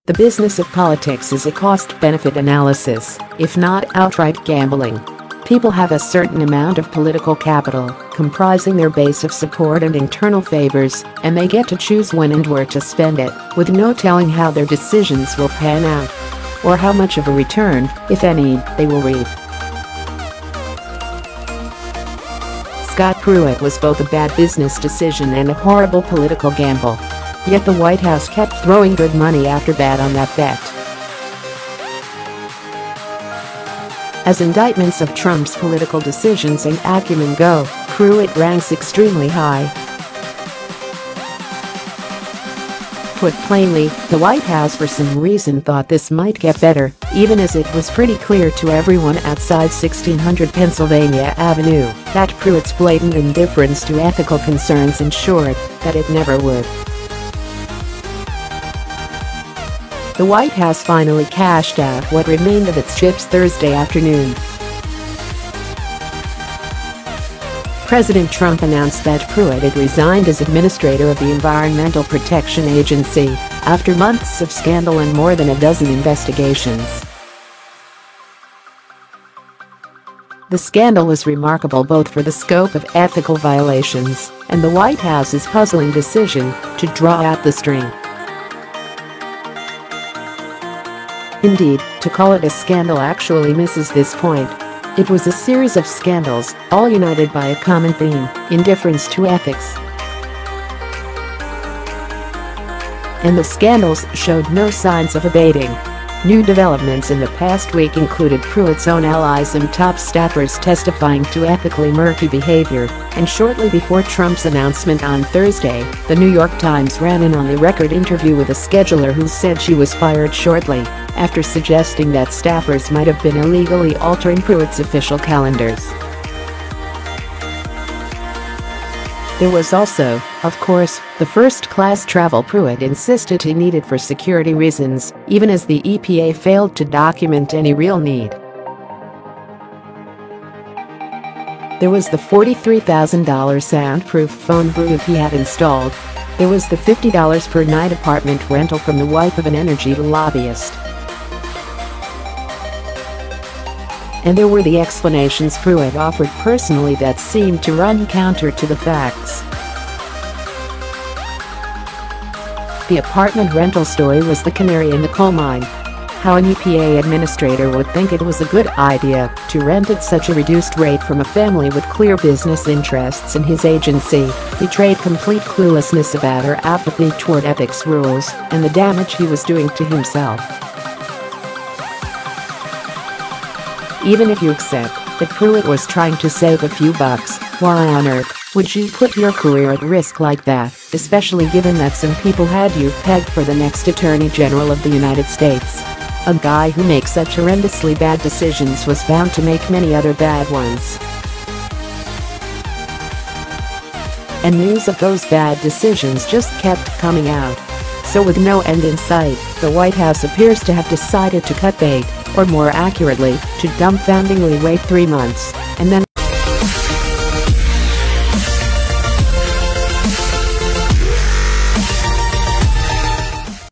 The business of politics is a cost-benefit analysis, if not outright gambling. People have a certain amount of political capital, comprising their base of support and internal favors, and they get to choose when and where to spend it, with no telling how their decisions will pan out. Or how much of a return, if any, they will reap. Scott Pruitt was both a bad business decision and a horrible political gamble. Yet the White House kept throwing good money after bad on that bet. As indictments of Trump's political decisions and acumen go, Pruitt ranks extremely high. Put plainly, the White House for some reason thought this might get better, even as it was pretty clear to everyone outside 1600 Pennsylvania Avenue that Pruitt's blatant indifference to ethical concerns ensured that it never would. The White House finally cashed out what remained of its chips Thursday afternoon. President Trump announced that Pruitt had resigned as administrator of the Environmental Protection Agency after months of scandal and more than a dozen investigations. The scandal was remarkable both for the scope of ethical violations and the White House's puzzling decision to draw out the string. Indeed, to call it a scandal actually misses this point. It was a series of scandals, all united by a common theme: indifference to ethics. And the scandals showed no signs of abating. New developments in the past week included Pruitt's own allies and top staffers testifying to ethically murky behavior, and shortly before Trump's announcement on Thursday, The New York Times ran an on-the-record interview with a scheduler who said she was fired shortly after suggesting that staffers might have been illegally altering Pruitt's official calendars. There was also, of course, the first-class travel Pruitt insisted he needed for security reasons, even as the EPA failed to document any real need. There was the $43,000 soundproof phone booth he had installed. There was the $50 per night apartment rental from the wife of an energy lobbyist. And there were the explanations Pruitt offered personally that seemed to run counter to the facts. The apartment rental story was the canary in the coal mine. How an EPA administrator would think it was a good idea to rent at such a reduced rate from a family with clear business interests in his agency betrayed complete cluelessness about her apathy toward ethics rules and the damage he was doing to himself. Even if you accept that Pruitt was trying to save a few bucks, why on earth would you put your career at risk like that, especially given that some people had you pegged for the next Attorney General of the United States? A guy who makes such horrendously bad decisions was bound to make many other bad ones. And news of those bad decisions just kept coming out. So with no end in sight, the White House appears to have decided to cut bait, or more accurately, to dumbfoundingly wait 3 months, and then